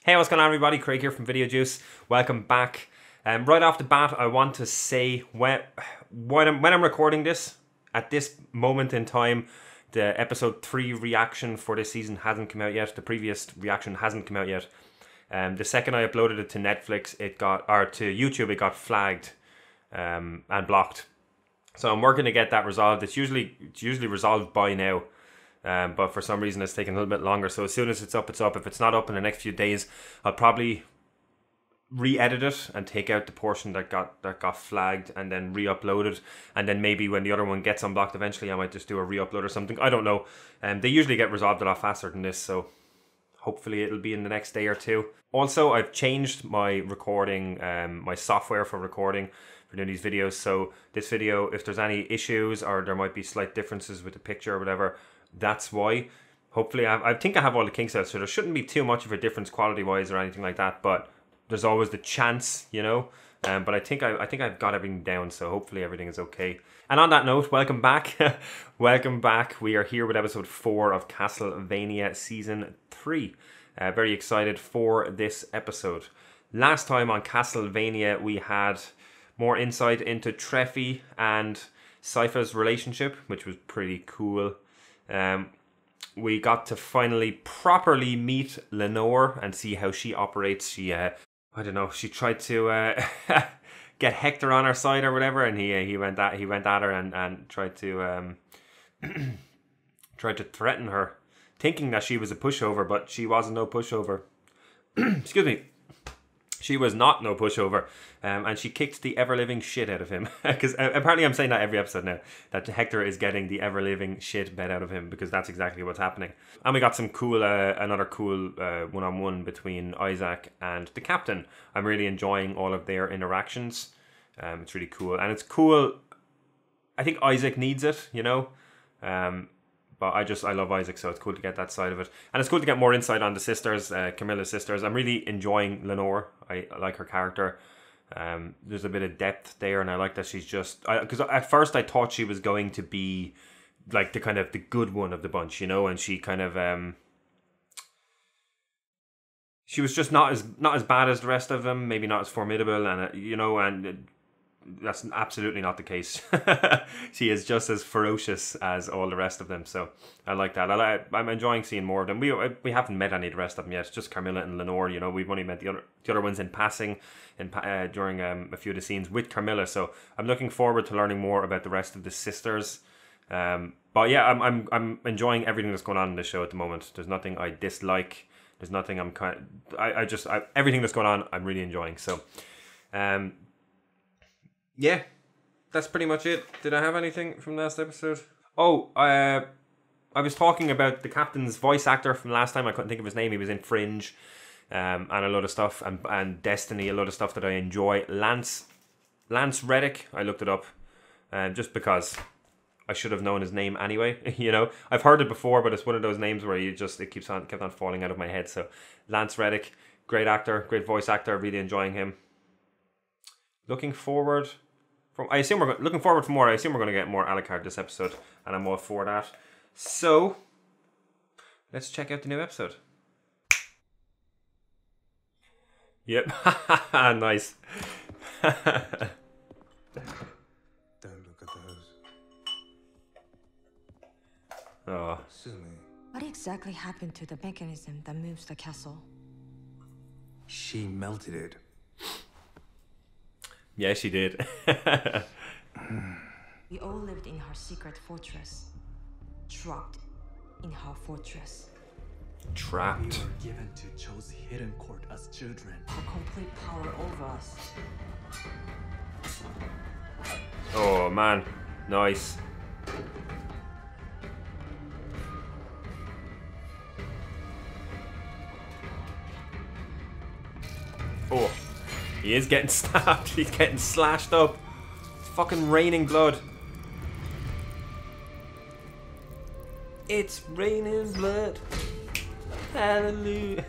Hey, what's going on everybody? Craig here from Video Juice. Welcome back. Right off the bat, I want to say when I'm recording this, at this moment in time, the episode 3 reaction for this season hasn't come out yet. The previous reaction hasn't come out yet. The second I uploaded it to Netflix, to YouTube, it got flagged and blocked. So I'm working to get that resolved. It's usually resolved by now. But for some reason it's taking a little bit longer. So as soon as it's up, it's up. If it's not up in the next few days, I'll probably re-edit it and take out the portion that got flagged and then re-upload it. And then maybe when the other one gets unblocked eventually, I might just do a re-upload or something. I don't know. They usually get resolved a lot faster than this, so hopefully it'll be in the next day or two. Also, I've changed my recording, my software for recording for doing these videos. So this video, if there's any issues or there might be slight differences with the picture or whatever, that's why. Hopefully, I think I have all the kinks out, so there shouldn't be too much of a difference quality-wise or anything like that. But there's always the chance, you know. But I think I've got everything down, so hopefully everything is okay. And on that note, welcome back. Welcome back. We are here with episode 4 of Castlevania Season 3. Very excited for this episode. Last time on Castlevania, we had more insight into Treffy and Sypha's relationship, which was pretty cool. We got to finally properly meet Lenore and see how she operates. She, I don't know, she tried to get Hector on her side or whatever, and he went at her and tried to tried to threaten her, thinking that she was a pushover, but she wasn't no pushover. Excuse me. She was not no pushover, and she kicked the ever-living shit out of him. Because apparently I'm saying that every episode now, that Hector is getting the ever-living shit bed out of him, because that's exactly what's happening. And we got some cool, another cool one-on-one between Isaac and the captain. I'm really enjoying all of their interactions. It's really cool, and it's cool. I think Isaac needs it, you know. But I love Isaac, so it's cool to get that side of it. And it's cool to get more insight on the sisters, Camilla's sisters. I'm really enjoying Lenore. I like her character. There's a bit of depth there, and I like that she's just... Because at first I thought she was going to be like the kind of the good one of the bunch, you know? And she kind of... she was just not as bad as the rest of them, maybe not as formidable, and you know, and... that's absolutely not the case. She is just as ferocious as all the rest of them, so I like that. I'm enjoying seeing more of them. We haven't met any of the rest of them yet. It's just Carmilla and Lenore. You know, we've only met the other ones in passing, during a few of the scenes with Carmilla. So I'm looking forward to learning more about the rest of the sisters. But yeah, I'm enjoying everything that's going on in this show at the moment. There's nothing I dislike. There's nothing everything that's going on, I'm really enjoying. So, yeah, that's pretty much it. Did I have anything from last episode? Oh, I was talking about the captain's voice actor from last time. I couldn't think of his name. He was in Fringe, and a lot of stuff, and Destiny, a lot of stuff that I enjoy. Lance Reddick, I looked it up, just because I should have known his name anyway. You know, I've heard it before, but it's one of those names where it kept on falling out of my head. So Lance Reddick, great actor, great voice actor. Really enjoying him. Looking forward. Looking forward to more. I assume we're going to get more Alucard this episode, and I'm all for that. So, let's check out the new episode. Yep. Nice. Don't look at those. Oh. Sumi. What exactly happened to the mechanism that moves the castle? She melted it. Yeah, she did. We all lived in her secret fortress. Trapped in her fortress. Trapped. We were given to Cho's hidden court as children. For complete power over us. Oh man, nice. Oh. He is getting stabbed. He's getting slashed up. It's fucking raining blood. It's raining blood. Hallelujah.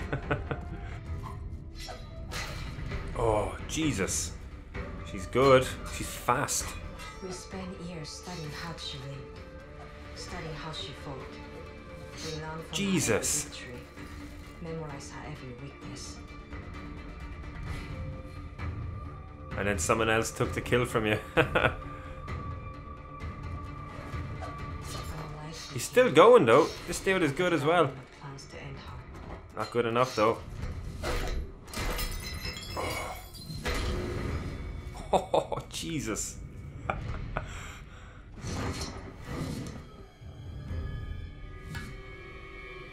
Oh, Jesus. She's good. She's fast. We spent years studying how she lived. Studying how she fought. We learned from Jesus. her victory. Memorize her every weakness. And then someone else took the kill from you. He's still going though. This dude is good as well. Plans to end her. Not good enough though. Oh, Jesus.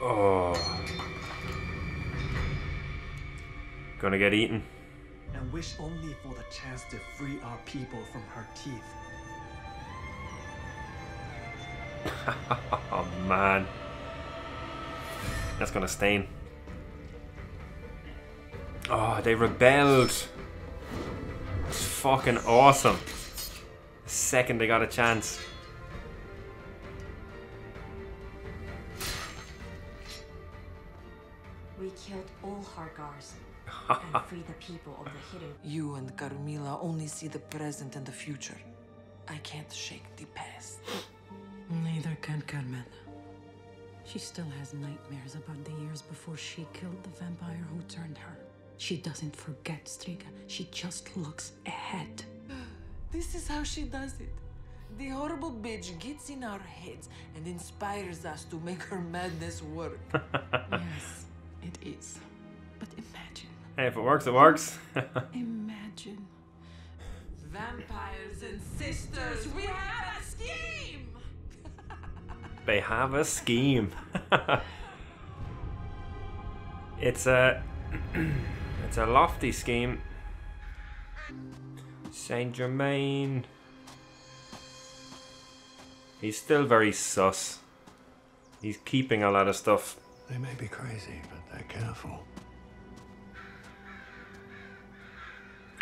Oh. Gonna get eaten. And wish only for the chance to free our people from her teeth. Oh man. That's gonna stain. Oh, they rebelled. It's fucking awesome. The second they got a chance. We killed all Hargars and freed the people of the hidden. You and Carmilla only see the present and the future. I can't shake the past. Neither can Carmela. She still has nightmares about the years before she killed the vampire who turned her. She doesn't forget, Striga. She just looks ahead. This is how she does it. The horrible bitch gets in our heads and inspires us to make her madness work. Yes, it is. But imagine. Hey, if it works, it works. Imagine. Vampires and sisters, we have a scheme! They have a scheme. It's a it's a lofty scheme. Saint Germain. He's still very sus. He's keeping a lot of stuff. They may be crazy, but they're careful.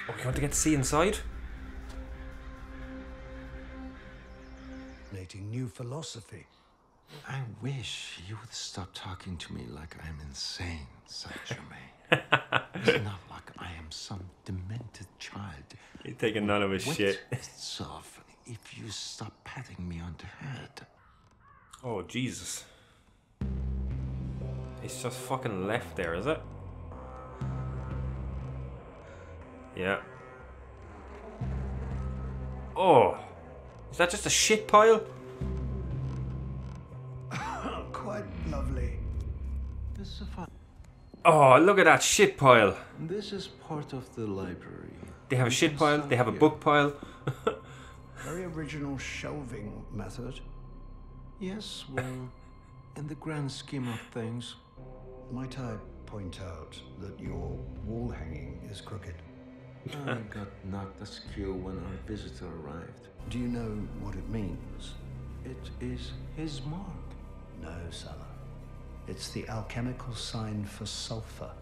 Oh, you want to get to see inside? New philosophy. I wish you would stop talking to me like I'm insane, Saint Germain. It's not like I am some demented child. He's taking none of his shit. It's off if you stop patting me on the head. Oh, Jesus. It's just fucking left there, is it? Yeah. Oh. Is that just a shit pile? Quite lovely. This is fun. Oh, look at that shit pile. This is part of the library. They have a shit pile, they have a book pile. Very original shelving method. Yes, well, in the grand scheme of things. Might I point out that your wall hanging is crooked? I got knocked askew when our visitor arrived. Do you know what it means? It is his mark. No, Salah. It's the alchemical sign for sulfur,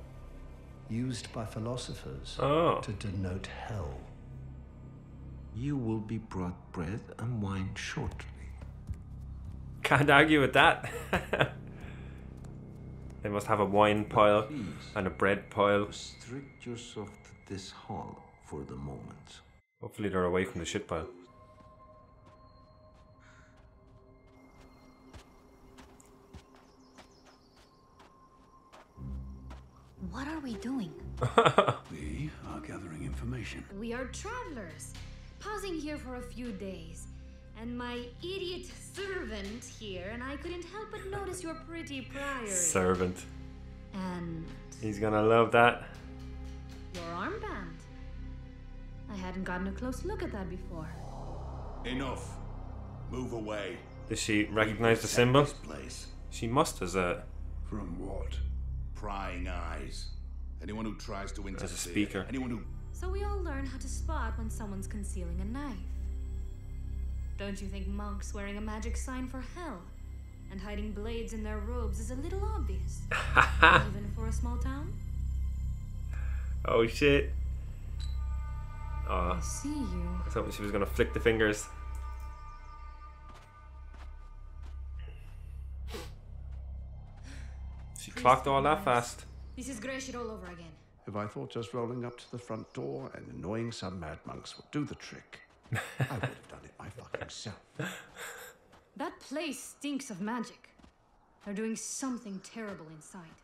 used by philosophers to denote hell. You will be brought bread and wine shortly. Can't argue with that. They must have a wine pile Please, and a bread pile. restrict yourself to this hall for the moment. Hopefully they're away from the shit pile. What are we doing? We are gathering information. We are travelers, pausing here for a few days. And my idiot servant here and I couldn't help but notice your pretty priory. Servant. And He's gonna love that. your armband. I hadn't gotten a close look at that before. Enough. Move away. Does she recognize the symbol? This place. She must as a From what? Prying eyes. Anyone who tries to interfere. speaker. Anyone who. So we all learn how to spot when someone's concealing a knife. Don't you think monks wearing a magic sign for hell and hiding blades in their robes is a little obvious? Even for a small town? Oh shit. Oh, I see you. I thought she was gonna flick the fingers. She clocked all that fast. This is grey shit all over again. If I thought just rolling up to the front door and annoying some mad monks would do the trick, I would have done it my fucking self. That place stinks of magic. They're doing something terrible inside.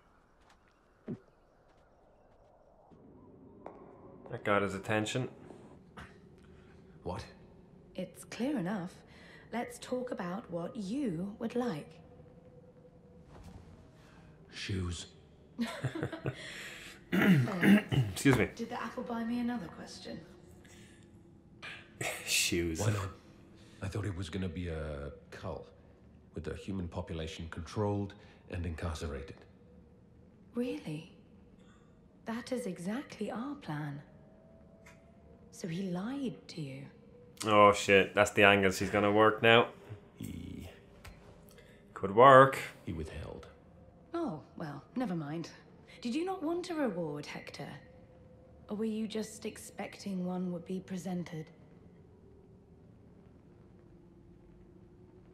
That got his attention. What? It's clear enough. Let's talk about what you would like. Shoes. Excuse me. Did the apple buy me another question? Shoes. Why not? I thought it was gonna be a cull, with the human population controlled and incarcerated. Really? That is exactly our plan. So he lied to you. Oh shit, that's the angle she's gonna work now. He Could work. withheld. Oh, well, never mind. Did you not want a reward, Hector? Or were you just expecting one would be presented?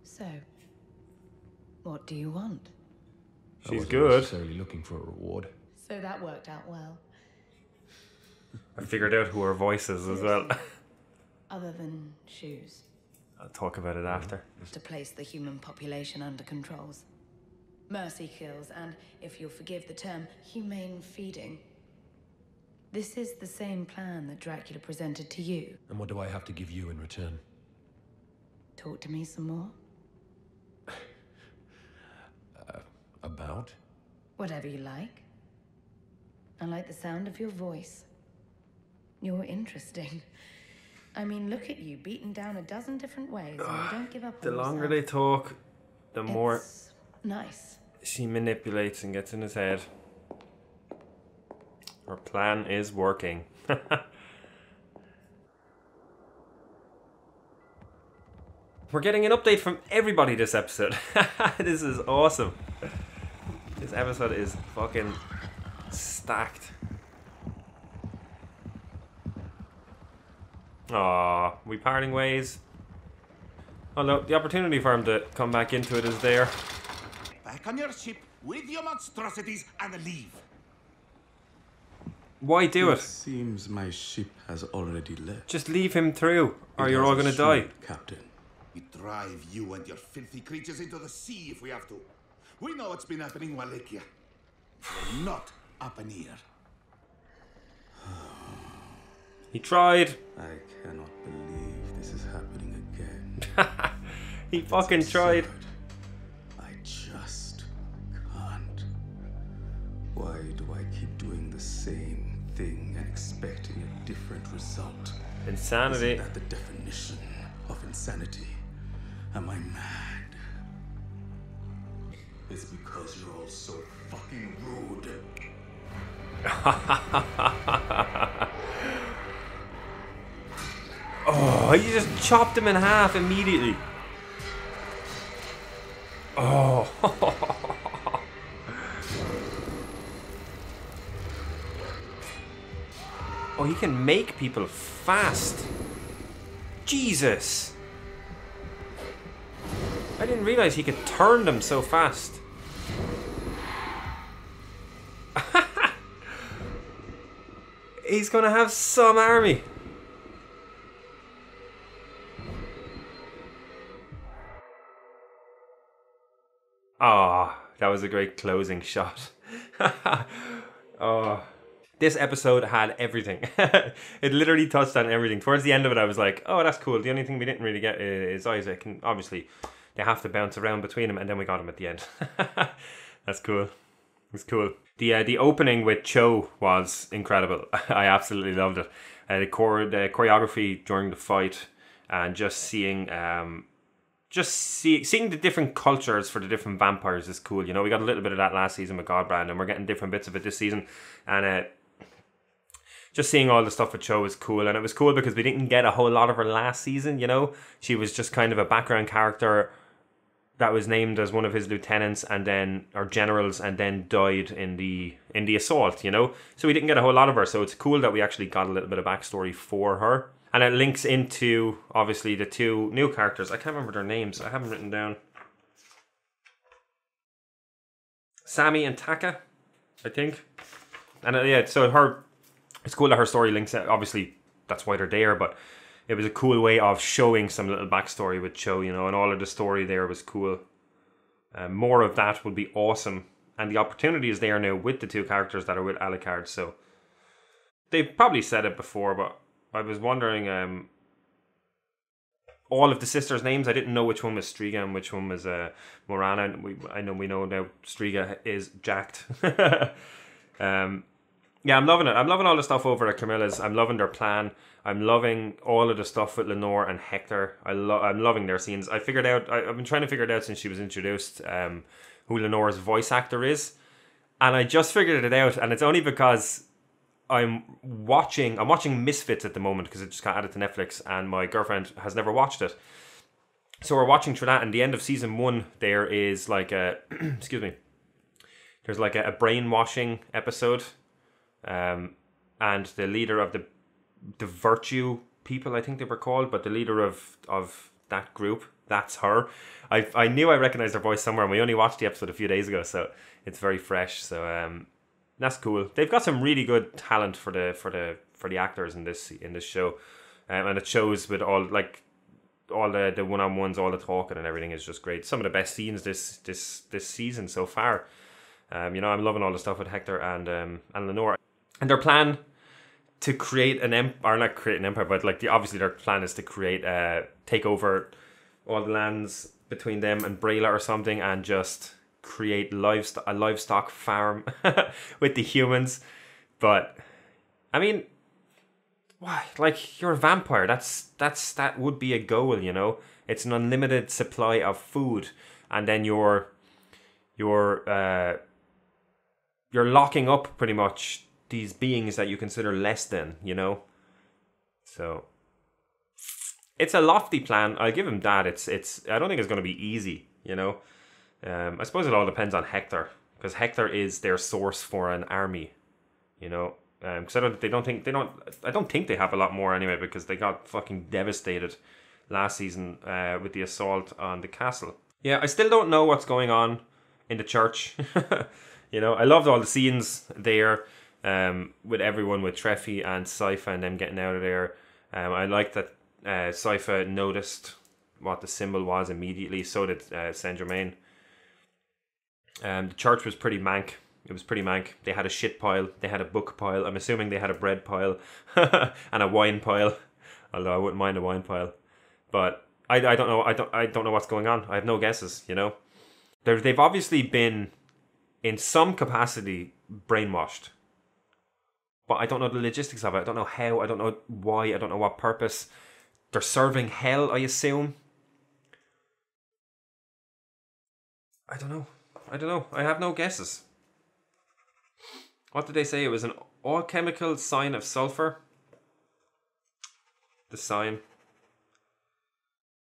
So, what do you want? I She's wasn't good. necessarily looking for a reward. So that worked out well. I figured out who her voice is as well. Other than shoes. I'll talk about it after. To place the human population under controls. Mercy kills, and, if you'll forgive the term, humane feeding. This is the same plan that Dracula presented to you. And what do I have to give you in return? Talk to me some more. About? Whatever you like. I like the sound of your voice. You're interesting. I mean, look at you, beaten down a dozen different ways, and you don't give up The on longer yourself. they talk, the more It's nice. she manipulates and gets in his head. Her plan is working. We're getting an update from everybody this episode. This is awesome. This episode is fucking stacked. Aww, we parting ways. Although the opportunity for him to come back into it is there. Back on your ship with your monstrosities and leave. Why do it? Seems my ship has already left. Just leave him through, or It you're has all a gonna die. shield, Captain. We drive you and your filthy creatures into the sea if we have to. We know what's been happening in Wallachia. We're not up in here. He tried. I cannot believe this is happening again. He fucking tried. I just can't. Why do I keep doing the same thing and expecting a different result? Insanity. Isn't that the definition of insanity? Am I mad? It's because you're all so fucking rude. Oh, you just chopped him in half immediately. Oh. Oh, he can make people fast. Jesus. I didn't realize he could turn them so fast. He's gonna have some army. Ah, that was a great closing shot. Oh, this episode had everything. It literally touched on everything. Towards the end of it, I was like, oh, that's cool. The only thing we didn't really get is Isaac. And obviously, they have to bounce around between them, and then we got him at the end. That's cool. It's cool. The opening with Cho was incredible. I absolutely loved it. The choreography during the fight, and just seeing seeing the different cultures for the different vampires is cool. You know, we got a little bit of that last season with Godbrand, and we're getting different bits of it this season. And just seeing all the stuff with Cho is cool. And it was cool because we didn't get a whole lot of her last season, you know. She was just kind of a background character that was named as one of his lieutenants and then, or generals, and then died in the assault, you know. So we didn't get a whole lot of her. So it's cool that we actually got a little bit of backstory for her. And it links into, obviously, the two new characters. I can't remember their names. I haven't written down. Sammy and Taka, I think. And yeah, so it's cool that her story links. Obviously, that's why they're there. But it was a cool way of showing some little backstory with Cho, you know. And all of the story there was cool. More of that would be awesome. And the opportunity is there now with the two characters that are with Alucard. So they've probably said it before, but I was wondering all of the sisters' names. I didn't know which one was Striga and which one was Morana. I know now Striga is jacked. Yeah, I'm loving it. I'm loving all the stuff over at Camilla's. I'm loving their plan. I'm loving all of the stuff with Lenore and Hector. I'm loving their scenes. I've been trying to figure it out since she was introduced, who Lenore's voice actor is. And I just figured it out, and it's only because I'm watching Misfits at the moment, because it just got added to Netflix, and my girlfriend has never watched it. So we're watching through that, and the end of season 1, there is like a, excuse me, there's like a brainwashing episode. And the leader of the Virtue people, I think they were called, but the leader of that group, that's her. I knew I recognized her voice somewhere, and we only watched the episode a few days ago, so it's very fresh. So that's cool. They've got some really good talent for the actors in this show, and it shows with all the one-on-ones, all the talking and everything is just great. Some of the best scenes this season so far. I'm loving all the stuff with Hector and Lenore. And their plan to create an empire, or not create an empire, but obviously their plan is to take over all the lands between them and Brayla or something, and just create a livestock farm with the humans. But I mean, why? Like, you're a vampire. That would be a goal, you know. It's an unlimited supply of food, and then you're locking up pretty much these beings that you consider less than, you know. So it's a lofty plan. I'll give him that. It's I don't think it's going to be easy, you know. I suppose it all depends on Hector, because Hector is their source for an army, you know. Because I don't think they have a lot more anyway, because they got fucking devastated last season with the assault on the castle. Yeah, I still don't know what's going on in the church. You know, I loved all the scenes there with everyone, with Treffy and Sypha and them getting out of there. I liked that Sypha noticed what the symbol was immediately. So did Saint Germain. The church was pretty mank. It was pretty mank. They had a shit pile. They had a book pile. I'm assuming they had a bread pile and a wine pile. Although I wouldn't mind a wine pile. But I don't know. I don't know what's going on. I have no guesses. You know, they've obviously been in some capacity brainwashed, but I don't know the logistics of it. I don't know how. I don't know why. I don't know what purpose. They're serving hell, I assume. I don't know. I have no guesses. What did they say? It was an alchemical sign of sulfur. The sign.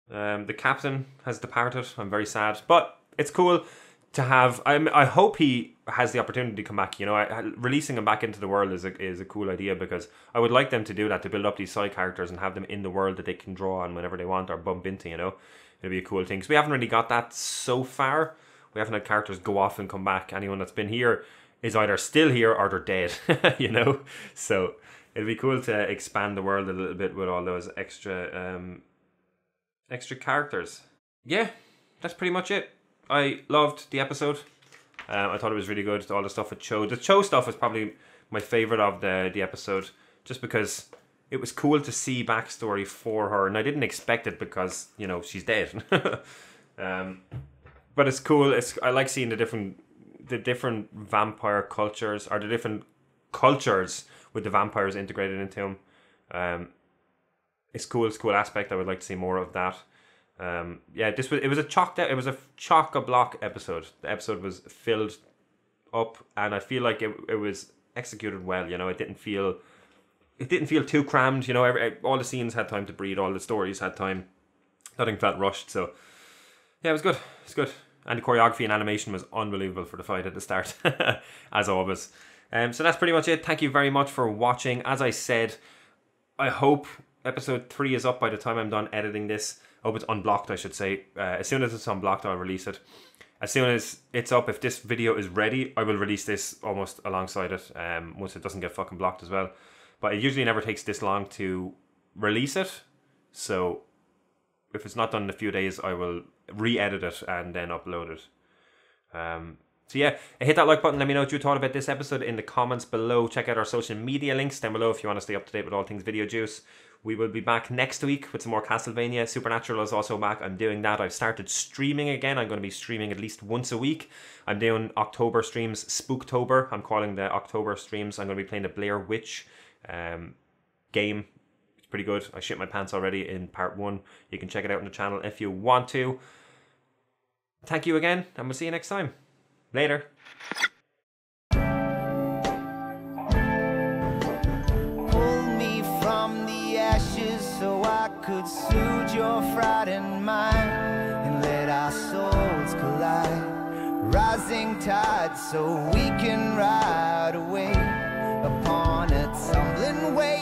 The captain has departed. I'm very sad, but it's cool to have. I hope he has the opportunity to come back. You know, releasing him back into the world is a cool idea, because I would like them to do that, to build up these side characters and have them in the world that they can draw on whenever they want or bump into. You know, it'd be a cool thing. Because we haven't really got that so far. We haven't had characters go off and come back. Anyone that's been here is either still here or they're dead. You know, so it'd be cool to expand the world a little bit with all those extra characters. Yeah, that's pretty much it. I loved the episode. I thought it was really good. All the stuff with Cho. The Cho stuff was probably my favourite of the episode, just because it was cool to see backstory for her, and I didn't expect it because, you know, she's dead. But it's cool. I like seeing the different vampire cultures, or the different cultures with the vampires integrated into them. It's cool. It's a cool aspect. I would like to see more of that. Yeah, it was a chock-a-block episode. The episode was filled up, and I feel like it was executed well. You know, it didn't feel too crammed. You know, all the scenes had time to breathe. All the stories had time. Nothing felt rushed. So yeah, it was good. It's good. And the choreography and animation was unbelievable for the fight at the start, as always. So that's pretty much it. Thank you very much for watching. As I said, I hope episode 3 is up by the time I'm done editing this. I hope it's unblocked, I should say. As soon as it's unblocked, I'll release it. As soon as it's up, if this video is ready, I will release this almost alongside it, once it doesn't get fucking blocked as well. But it usually never takes this long to release it. So if it's not done in a few days, I will re-edit it and then upload it. So yeah, hit that like button. Let me know what you thought about this episode in the comments below. Check out our social media links down below if you want to stay up to date with all things Video Juice. We will be back next week with some more Castlevania. Supernatural is also back. I'm doing that. I've started streaming again. I'm going to be streaming at least once a week. I'm doing October streams, Spooktober. I'm calling the October streams. I'm going to be playing the Blair Witch game. It's pretty good. I shit my pants already in part 1. You can check it out on the channel if you want to. Thank you again, and we'll see you next time. Later. Pull me from the ashes so I could soothe your frightened mind and let our souls collide. Rising tide so we can ride away upon a tumbling wave.